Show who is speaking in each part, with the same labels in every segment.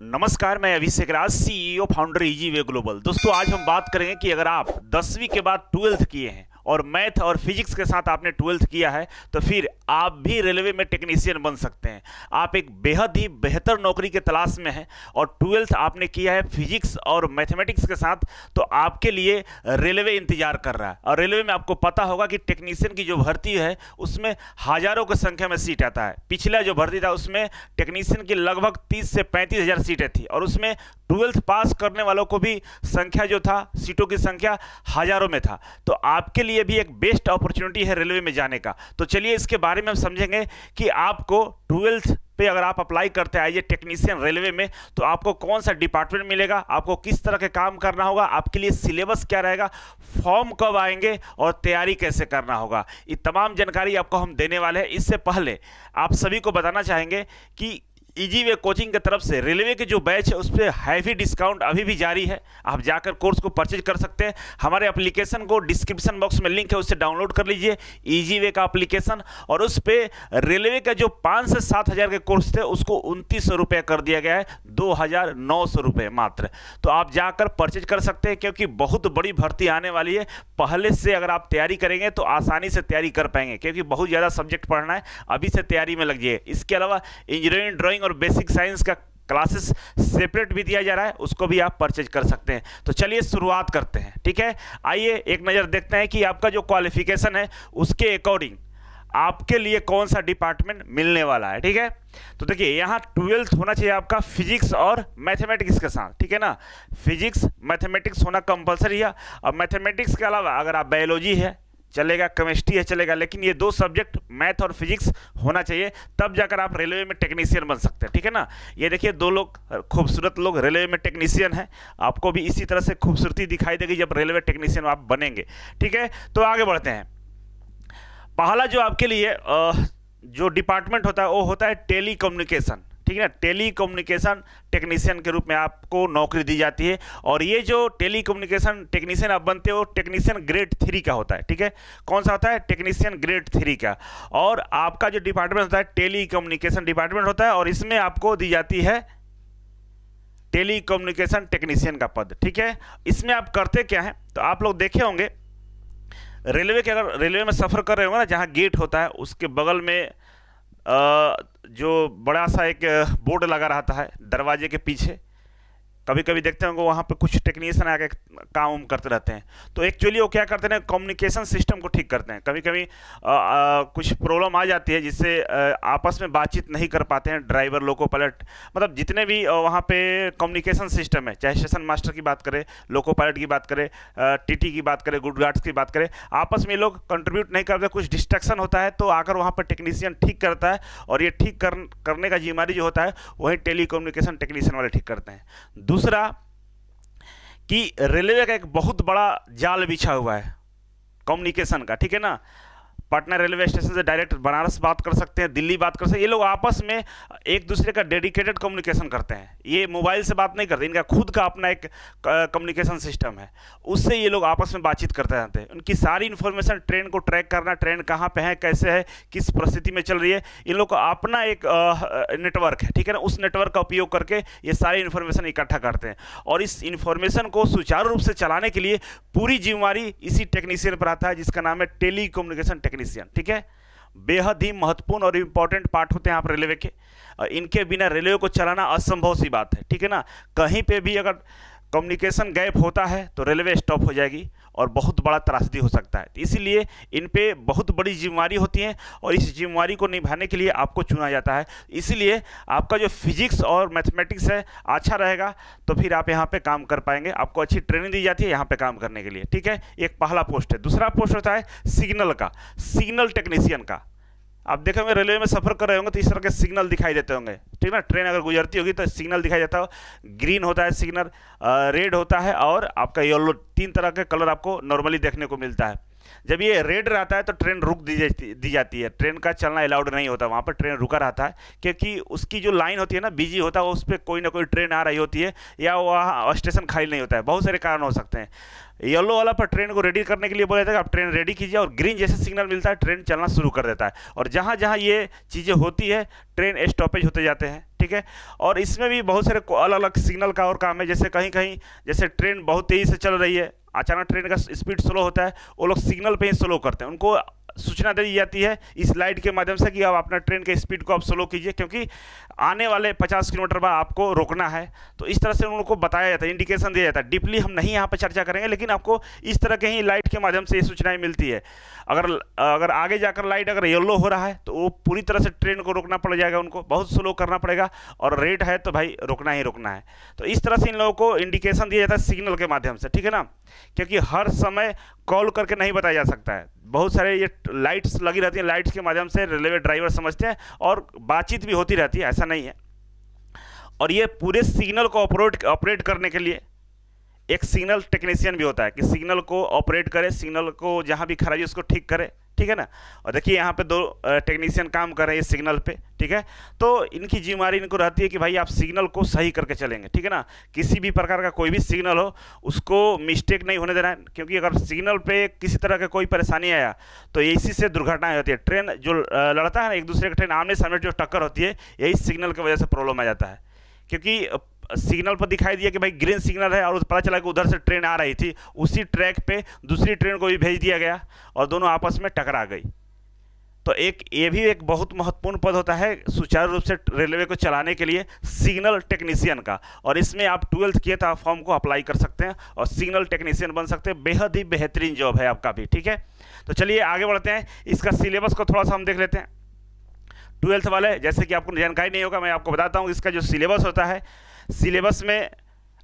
Speaker 1: नमस्कार, मैं Abhishek Raj, CEO founder Easy Way Global. दोस्तों, आज हम बात करेंगे कि अगर आप 10वीं के बाद 12th किए हैं और मैथ और फिजिक्स के साथ आपने 12th किया है तो फिर आप भी रेलवे में टेक्नीशियन बन सकते हैं। आप एक बेहद ही बेहतर नौकरी के तलाश में हैं और 12th आपने किया है फिजिक्स और मैथमेटिक्स के साथ, तो आपके लिए रेलवे इंतजार कर रहा है। और रेलवे में आपको पता होगा कि टेक्नीशियन की जो भर्ती है उसमें हजारों की संख्या में सीट आता है। पिछला जो भर्ती था उसमें टेक्नीशियन की लगभग 30 से 35 हज़ार सीटें थी और उसमें 12th पास करने वालों को भी संख्या जो था, सीटों की संख्या हजारों में था। तो आपके लिए भी एक बेस्ट अपॉर्चुनिटी है रेलवे में जाने का। तो चलिए इसके बारे में हम समझेंगे कि आपको 12th पे अगर आप अप्लाई करते हैं एज टेक्नीशियन रेलवे में तो आपको कौन सा डिपार्टमेंट मिलेगा, आपको किस तरह के काम करना होगा, आपके लिए सिलेबस क्या रहेगा, फॉर्म कब आएंगे और तैयारी कैसे करना होगा। ये तमाम जानकारी आपको हम देने वाले हैं। इससे पहले आप सभी को बताना चाहेंगे कि इजी वे कोचिंग की तरफ से रेलवे के जो बैच है उस पर हैवी डिस्काउंट अभी भी जारी है। आप जाकर कोर्स को परचेज कर सकते हैं। हमारे एप्लीकेशन को डिस्क्रिप्शन बॉक्स में लिंक है, उससे डाउनलोड कर लीजिए इजी वे का एप्लीकेशन। और उस पर रेलवे का जो 5 से 7 हज़ार के कोर्स थे उसको 2900 रुपये कर दिया गया है, 2900 रुपये मात्र। तो आप जाकर परचेज कर सकते हैं क्योंकि बहुत बड़ी भर्ती आने वाली है। पहले से अगर आप तैयारी करेंगे तो आसानी से तैयारी कर पाएंगे क्योंकि बहुत ज़्यादा सब्जेक्ट पढ़ना है, अभी से तैयारी में लगिए। इसके अलावा इंजीनियरिंग, ड्राइंग और बेसिक साइंस का क्लासेस सेपरेट भी दिया जा रहा है, उसको भी आप परचेज कर सकते हैं। तो चलिए शुरुआत करते हैं, ठीक है। आइए एक नज़र देखते हैं कि आपका जो क्वालिफिकेशन है उसके अकॉर्डिंग आपके लिए कौन सा डिपार्टमेंट मिलने वाला है, ठीक है। तो देखिए यहाँ 12th होना चाहिए आपका फिजिक्स और मैथमेटिक्स के साथ, ठीक है ना। फिजिक्स मैथमेटिक्स होना कंपलसरी है। और मैथमेटिक्स के अलावा अगर आप बायोलॉजी है चलेगा, केमिस्ट्री है चलेगा, लेकिन ये 2 सब्जेक्ट मैथ और फिजिक्स होना चाहिए, तब जाकर आप रेलवे में टेक्नीशियन बन सकते हैं, ठीक है ना। ये देखिए 2 लोग खूबसूरत लोग रेलवे में टेक्नीशियन हैं। आपको भी इसी तरह से खूबसूरती दिखाई देगी जब रेलवे टेक्नीशियन आप बनेंगे, ठीक है। तो आगे बढ़ते हैं। पहला जो आपके लिए जो डिपार्टमेंट होता है वो होता है टेली कम्युनिकेशन, ठीक है ना। टेली कम्युनिकेशन टेक्नीशियन के रूप में आपको नौकरी दी जाती है। और ये जो टेली कम्युनिकेशन टेक्नीशियन आप बनते हो टेक्नीशियन ग्रेड 3 का होता है, ठीक है। कौन सा होता है? टेक्नीशियन ग्रेड 3 का। और आपका जो डिपार्टमेंट होता है टेली कम्युनिकेशन डिपार्टमेंट होता है और इसमें आपको दी जाती है टेली कम्युनिकेशन टेक्नीशियन का पद, ठीक है। इसमें आप करते क्या है, तो आप लोग देखे होंगे रेलवे के, अगर रेलवे में सफ़र कर रहे होंगे ना, जहाँ गेट होता है उसके बगल में जो बड़ा सा एक बोर्ड लगा रहता है दरवाजे के पीछे, कभी कभी देखते होंगे वहाँ पे कुछ टेक्नीशियन आके काम करते रहते हैं। तो एक्चुअली वो क्या करते हैं, कम्युनिकेशन सिस्टम को ठीक करते हैं। कभी कभी कुछ प्रॉब्लम आ जाती है जिससे आपस में बातचीत नहीं कर पाते हैं ड्राइवर, लोको पायलट, मतलब जितने भी वहाँ पे कम्युनिकेशन सिस्टम है, चाहे स्टेशन मास्टर की बात करें, लोको पायलट की बात करें, टीटी की बात करें, गुड गार्ड्स की बात करें, आपस में लोग कंट्रीब्यूट नहीं करते, कुछ डिस्ट्रैक्शन होता है तो आकर वहाँ पर टेक्नीशियन ठीक करता है। और ये ठीक करने का जिम्मेदारी जो होता है वही टेली कम्युनिकेशन टेक्नीशियन वाले ठीक करते हैं। दूसरा कि रेलवे का एक बहुत बड़ा जाल बिछा हुआ है कम्युनिकेशन का, ठीक है ना। पटना रेलवे स्टेशन से डायरेक्ट बनारस बात कर सकते हैं, दिल्ली बात कर सकते हैं। ये लोग आपस में एक दूसरे का डेडिकेटेड कम्युनिकेशन करते हैं, ये मोबाइल से बात नहीं करते, इनका खुद का अपना एक कम्युनिकेशन सिस्टम है, उससे ये लोग आपस में बातचीत करते रहते हैं। उनकी सारी इन्फॉर्मेशन, ट्रेन को ट्रैक करना, ट्रेन कहाँ पे है, कैसे है, किस परिस्थिति में चल रही है, इन लोग का अपना एक नेटवर्क है, ठीक है ना। उस नेटवर्क का उपयोग करके ये सारी इन्फॉर्मेशन इकट्ठा करते हैं और इस इन्फॉर्मेशन को सुचारू रूप से चलाने के लिए पूरी जिम्मेवारी इसी टेक्नीशियन पर आता है जिसका नाम है टेली कम्युनिकेशन टेक्नीशियन, ठीक है। बेहद ही महत्वपूर्ण और इंपॉर्टेंट पार्ट होते हैं आप रेलवे के। इनके बिना रेलवे को चलाना असंभव सी बात है, ठीक है ना। कहीं पे भी अगर कम्युनिकेशन गैप होता है तो रेलवे स्टॉप हो जाएगी और बहुत बड़ा त्रासदी हो सकता है। इसीलिए इन पे बहुत बड़ी जिम्मेवारी होती है और इस जिम्मेवारी को निभाने के लिए आपको चुना जाता है। इसीलिए आपका जो फिजिक्स और मैथमेटिक्स है अच्छा रहेगा तो फिर आप यहाँ पे काम कर पाएंगे। आपको अच्छी ट्रेनिंग दी जाती है यहाँ पे काम करने के लिए, ठीक है। एक पहला पोस्ट है। दूसरा पोस्ट होता है सिग्नल का, सिग्नल टेक्नीशियन का। आप देखेंगे रेलवे में सफ़र कर रहे होंगे तो इस तरह के सिग्नल दिखाई देते होंगे, ठीक ना। ट्रेन अगर गुजरती होगी तो सिग्नल दिखाई देता हो, ग्रीन होता है सिग्नल, रेड होता है और आपका येलो, 3 तरह के कलर आपको नॉर्मली देखने को मिलता है। जब ये रेड रहता है तो ट्रेन रुक दी जाती है, ट्रेन का चलना अलाउड नहीं होता, वहाँ पर ट्रेन रुका रहता है, क्योंकि उसकी जो लाइन होती है ना बिजी होता है, उस पर कोई ना कोई ट्रेन आ रही होती है या वहाँ स्टेशन खाली नहीं होता है, बहुत सारे कारण हो सकते हैं। येलो वाला पर ट्रेन को रेडी करने के लिए बोला जाता है कि आप ट्रेन रेडी कीजिए, और ग्रीन जैसे सिग्नल मिलता है ट्रेन चलना शुरू कर देता है, और जहाँ जहाँ ये चीज़ें होती है ट्रेन स्टॉपेज होते जाते हैं, ठीक है। और इसमें भी बहुत सारे अलग अलग सिग्नल का और काम है, जैसे कहीं कहीं जैसे ट्रेन बहुत तेज़ी से चल रही है, अचानक ट्रेन का स्पीड स्लो होता है, वो लोग सिग्नल पे ही स्लो करते हैं, उनको सूचना दे दी जाती है इस लाइट के माध्यम से कि आप अपना ट्रेन के स्पीड को आप स्लो कीजिए, क्योंकि आने वाले 50 किलोमीटर बाद आपको रोकना है। तो इस तरह से उनको बताया जाता है, इंडिकेशन दिया जाता है। डीपली हम नहीं यहाँ पर चर्चा करेंगे, लेकिन आपको इस तरह के ही लाइट के माध्यम से ये सूचनाएं मिलती है। अगर आगे जाकर लाइट अगर येलो हो रहा है तो वो पूरी तरह से ट्रेन को रोकना पड़ जाएगा, उनको बहुत स्लो करना पड़ेगा, और रेड है तो भाई रोकना ही रोकना है। तो इस तरह से इन लोगों को इंडिकेशन दिया जाता है सिग्नल के माध्यम से, ठीक है ना, क्योंकि हर समय कॉल करके नहीं बताया जा सकता है। बहुत सारे ये लाइट्स लगी रहती हैं, लाइट्स के माध्यम से रेलवे ड्राइवर समझते हैं और बातचीत भी होती रहती है, ऐसा नहीं है। और ये पूरे सिग्नल को ऑपरेट करने के लिए एक सिग्नल टेक्नीशियन भी होता है कि सिग्नल को ऑपरेट करे, सिग्नल को जहाँ भी खराबी उसको ठीक करे, ठीक है ना। और देखिए यहाँ पे 2 टेक्नीशियन काम कर रहे हैं इस सिग्नल पे, ठीक है। तो इनकी जिम्मेदारी इनको रहती है कि भाई आप सिग्नल को सही करके चलेंगे, ठीक है ना। किसी भी प्रकार का कोई भी सिग्नल हो उसको मिस्टेक नहीं होने देना है, क्योंकि अगर सिग्नल पे किसी तरह का कोई परेशानी आया तो इसी से दुर्घटनाएं होती है। ट्रेन जो लड़ता है ना एक दूसरे का, ट्रेन आमने सामने जो टक्कर होती है, यही सिग्नल की वजह से प्रॉब्लम आ जाता है, क्योंकि सिग्नल पर दिखाई दिया कि भाई ग्रीन सिग्नल है, और पता चला कि उधर से ट्रेन आ रही थी, उसी ट्रैक पे दूसरी ट्रेन को भी भेज दिया गया और दोनों आपस में टकरा गई। तो ये भी एक बहुत महत्वपूर्ण पद होता है सुचारू रूप से रेलवे को चलाने के लिए, सिग्नल टेक्नीशियन का। और इसमें आप 12th किए तो आप फॉर्म को अप्लाई कर सकते हैं और सिग्नल टेक्नीशियन बन सकते हैं। बेहद ही बेहतरीन जॉब है आपका भी, ठीक है। तो चलिए आगे बढ़ते हैं, इसका सिलेबस को थोड़ा सा हम देख लेते हैं। 12th वाले, जैसे कि आपको जानकारी नहीं होगा, मैं आपको बताता हूँ इसका जो सिलेबस होता है। सिलेबस में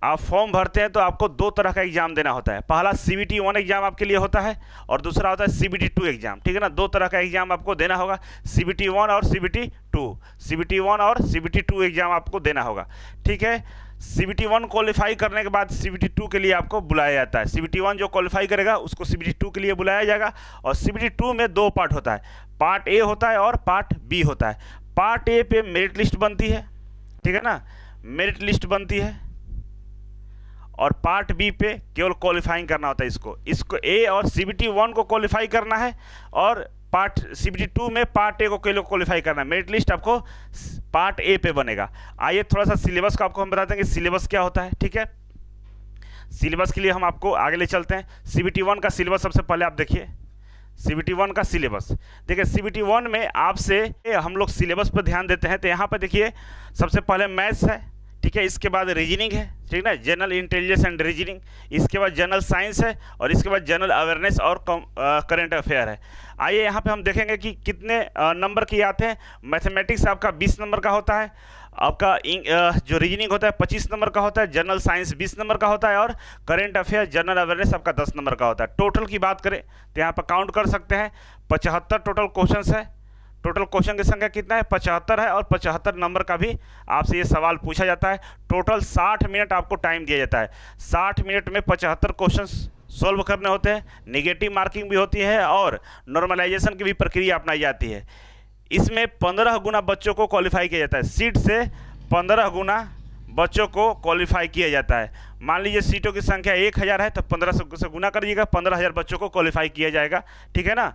Speaker 1: आप फॉर्म भरते हैं तो आपको 2 तरह का एग्जाम देना होता है। पहला CBT 1 एग्जाम आपके लिए होता है और दूसरा होता है CBT 2 एग्जाम, ठीक है ना। 2 तरह का एग्जाम आपको देना होगा, CBT 1 और CBT 2। CBT 1 और CBT 2 एग्जाम आपको देना होगा, ठीक है। CBT 1 क्वालिफाई करने के बाद CBT 2 के लिए आपको बुलाया जाता है। CBT 1 जो क्वालिफाई करेगा उसको CBT 2 के लिए बुलाया जाएगा। और CBT 2 में 2 पार्ट होता है, पार्ट ए होता है और पार्ट बी होता है। पार्ट ए पे मेरिट लिस्ट बनती है, ठीक है ना, मेरिट लिस्ट बनती है, और पार्ट बी पे केवल क्वालिफाइंग करना होता है। इसको ए और CBT 1 को क्वालिफाई करना है, और पार्ट CBT 2 में पार्ट ए को केवल क्वालिफाई करना है। मेरिट लिस्ट आपको पार्ट ए पे बनेगा। आइए थोड़ा सा सिलेबस को आपको हम बताते हैं कि सिलेबस क्या होता है, ठीक है। सिलेबस के लिए हम आपको आगे ले चलते हैं। CBT 1 का सिलेबस सबसे पहले आप देखिए। CBT 1 का सिलेबस देखिए, CBT 1 में आपसे हम लोग सिलेबस पर ध्यान देते हैं। तो यहाँ पर देखिए सबसे पहले मैथ्स है, ठीक है, इसके बाद रीजनिंग है, ठीक है ना, जनरल इंटेलिजेंस एंड रीजनिंग, इसके बाद जनरल साइंस है, और इसके बाद जनरल अवेयरनेस और करंट अफेयर है। आइए यहाँ पे हम देखेंगे कि कितने नंबर के आते हैं। मैथमेटिक्स आपका 20 नंबर का होता है, आपका जो रीजनिंग होता है 25 नंबर का होता है, जनरल साइंस 20 नंबर का होता है, और करंट अफेयर जनरल अवेयरनेस आपका 10 नंबर का होता है। टोटल की बात करें तो यहाँ पर काउंट कर सकते हैं 75 टोटल क्वेश्चन है। टोटल क्वेश्चन की संख्या कितना है, 75 है, और 75 नंबर का भी आपसे ये सवाल पूछा जाता है। टोटल 60 मिनट आपको टाइम दिया जाता है। 60 मिनट में 75 क्वेश्चन सॉल्व करने होते हैं। नेगेटिव मार्किंग भी होती है और नॉर्मलाइजेशन की भी प्रक्रिया अपनाई जाती है। इसमें 15 गुना बच्चों को क्वालिफाई किया जाता है, सीट से 15 गुना बच्चों को क्वालिफाई किया जाता है। मान लीजिए सीटों की संख्या 1000 है तो 1500 से गुना करिएगा, 15000 बच्चों को क्वालिफाई किया जाएगा, ठीक है ना।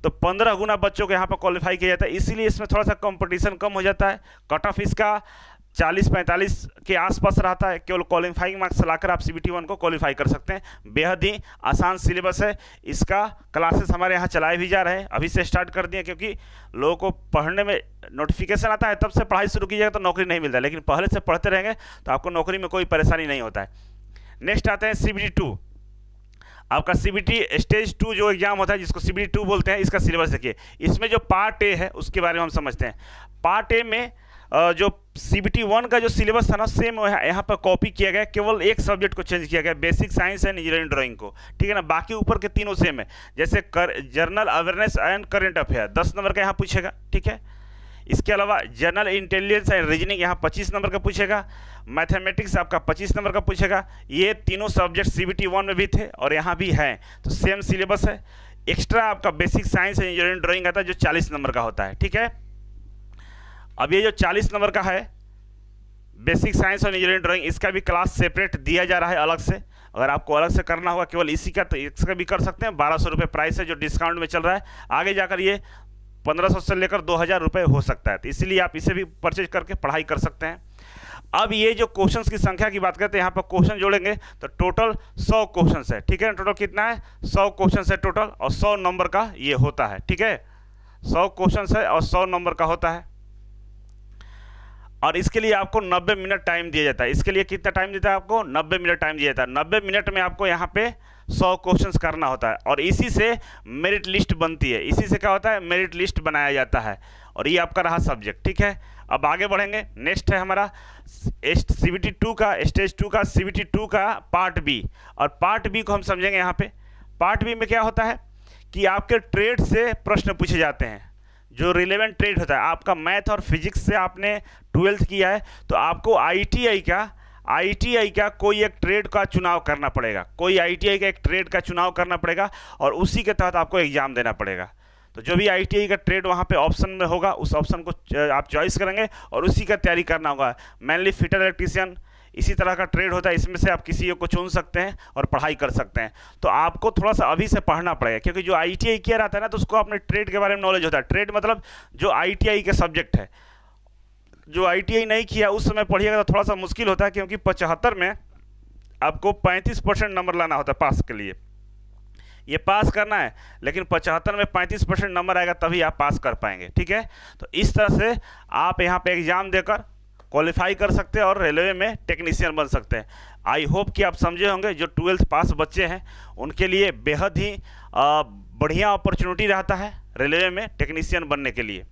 Speaker 1: तो 15 गुना बच्चों को यहाँ पर क्वालिफाई किया जाता है, इसीलिए इसमें थोड़ा सा कंपटीशन कम हो जाता है। कट ऑफ इसका 40-45 के आसपास रहता है। केवल क्वालिफाइंग मार्क्स लाकर आप CBT 1 को क्वालिफाई कर सकते हैं। बेहद ही आसान सिलेबस है। इसका क्लासेस हमारे यहाँ चलाए भी जा रहे हैं, अभी से स्टार्ट कर दिए, क्योंकि लोगों को पढ़ने में नोटिफिकेशन आता है तब से पढ़ाई शुरू कीजिएगा तो नौकरी नहीं मिलता है, लेकिन पहले से पढ़ते रहेंगे तो आपको नौकरी में कोई परेशानी नहीं होता है। नेक्स्ट आते हैं CBT 2। आपका CBT स्टेज 2 जो एग्जाम होता है, जिसको CBT 2 बोलते हैं, इसका सिलेबस देखिए। इसमें जो पार्ट ए है उसके बारे में हम समझते हैं। पार्ट ए में जो CBT 1 का जो सिलेबस था ना, सेम यहाँ पर कॉपी किया गया, केवल एक सब्जेक्ट को चेंज किया गया, basic science and engineering drawing को, ठीक है ना। बाकी ऊपर के तीनों सेम है। जैसे general awareness and current affair 10 number का यहाँ पूछेगा, ठीक है। इसके अलावा जनरल इंटेलिजेंस एंड रीजनिंग यहाँ 25 नंबर का पूछेगा। मैथमेटिक्स आपका 25 नंबर का पूछेगा। ये तीनों सब्जेक्ट CBT 1 में भी थे और यहाँ भी हैं, तो सेम सिलेबस है। एक्स्ट्रा आपका basic science and engineering drawing आता है जो 40 नंबर का होता है, ठीक है। अब ये जो 40 नंबर का है बेसिक साइंस और इंजीनियरिंग ड्राइंग, इसका भी क्लास सेपरेट दिया जा रहा है अलग से। अगर आपको अलग से करना होगा केवल इसी का, तो इसका भी कर सकते हैं। 1200 रुपये प्राइस है जो डिस्काउंट में चल रहा है। आगे जाकर ये 1500 से लेकर 2000 रुपये हो सकता है, तो इसीलिए आप इसे भी परचेज करके पढ़ाई कर सकते हैं। अब ये जो क्वेश्चंस की संख्या की बात करते हैं, यहाँ पर क्वेश्चन जोड़ेंगे तो टोटल 100 क्वेश्चंस है, ठीक है। टोटल कितना है? 100 क्वेश्चंस है टोटल, और 100 नंबर का ये होता है, ठीक है। 100 क्वेश्चंस है और 100 नंबर का होता है, और इसके लिए आपको 90 मिनट टाइम दिया जाता है। इसके लिए कितना टाइम देता है आपको? 90 मिनट टाइम दिया जाता है। 90 मिनट में आपको यहाँ पे 100 क्वेश्चंस करना होता है, और इसी से मेरिट लिस्ट बनती है। इसी से क्या होता है? मेरिट लिस्ट बनाया जाता है, और ये आपका रहा सब्जेक्ट, ठीक है। अब आगे बढ़ेंगे। नेक्स्ट है हमारा CBT 2 का, स्टेज 2 का CBT 2 का पार्ट बी, और पार्ट बी को हम समझेंगे यहाँ पे। पार्ट बी में क्या होता है कि आपके ट्रेड से प्रश्न पूछे जाते हैं, जो रिलेवेंट ट्रेड होता है। आपका मैथ और फिजिक्स से आपने 12th किया है, तो आपको ITI का कोई एक ट्रेड का चुनाव करना पड़ेगा। कोई ITI का एक ट्रेड का चुनाव करना पड़ेगा, और उसी के तहत आपको एग्जाम देना पड़ेगा। तो जो भी ITI का ट्रेड वहाँ पे ऑप्शन में होगा, उस ऑप्शन को आप चॉइस करेंगे और उसी का तैयारी करना होगा। मेनली फिटर इलेक्ट्रीशियन इसी तरह का ट्रेड होता है, इसमें से आप किसी को चुन सकते हैं और पढ़ाई कर सकते हैं। तो आपको थोड़ा सा अभी से पढ़ना पड़ेगा, क्योंकि जो ITI किया रहता है ना, तो उसको अपने ट्रेड के बारे में नॉलेज होता है। ट्रेड मतलब जो ITI के सब्जेक्ट है। जो ITI नहीं किया उस समय पढ़िएगा तो थोड़ा सा मुश्किल होता है, क्योंकि 75 में आपको 35% नंबर लाना होता है पास के लिए। ये पास करना है, लेकिन 75 में 35% नंबर आएगा तभी आप पास कर पाएंगे, ठीक है। तो इस तरह से आप यहाँ पे एग्जाम देकर क्वालिफाई कर सकते हैं और रेलवे में टेक्नीशियन बन सकते हैं। आई होप कि आप समझे होंगे। जो 12th पास बच्चे हैं उनके लिए बेहद ही बढ़िया अपॉर्चुनिटी रहता है रेलवे में टेक्नीशियन बनने के लिए।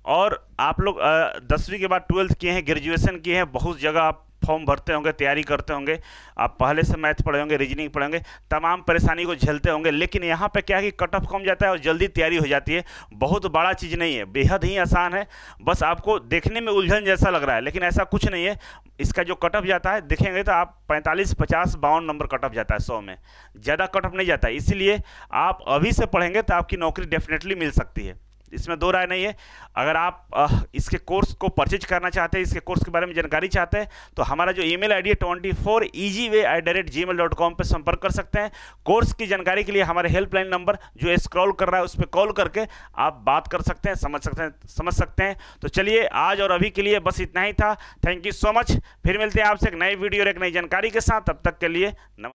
Speaker 1: और आप लोग 10वीं के बाद 12th किए हैं, ग्रेजुएशन किए हैं, बहुत जगह आप फॉर्म भरते होंगे, तैयारी करते होंगे, आप पहले से मैथ पढ़े होंगे, रीजनिंग पढ़े होंगे, तमाम परेशानी को झेलते होंगे। लेकिन यहाँ पे क्या है कि कट ऑफ कम जाता है और जल्दी तैयारी हो जाती है। बहुत बड़ा चीज़ नहीं है, बेहद ही आसान है। बस आपको देखने में उलझन जैसा लग रहा है, लेकिन ऐसा कुछ नहीं है। इसका जो कट ऑफ जाता है देखेंगे तो आप 45, 50, 52 नंबर कट ऑफ जाता है 100 में, ज़्यादा कट ऑफ नहीं जाता है। इसीलिए आप अभी से पढ़ेंगे तो आपकी नौकरी डेफिनेटली मिल सकती है, इसमें दो राय नहीं है। अगर आप इसके कोर्स को परचेज करना चाहते हैं, इसके कोर्स के बारे में जानकारी चाहते हैं, तो हमारा जो ईमेल आईडी है 24easyway@gmail.com पर संपर्क कर सकते हैं। कोर्स की जानकारी के लिए हमारे हेल्पलाइन नंबर जो स्क्रॉल कर रहा है उस पर कॉल करके आप बात कर सकते हैं, समझ सकते हैं। तो चलिए, आज और अभी के लिए बस इतना ही था। Thank you so much. फिर मिलते हैं आपसे एक नई वीडियो और एक नई जानकारी के साथ। तब तक के लिए नमस्कार।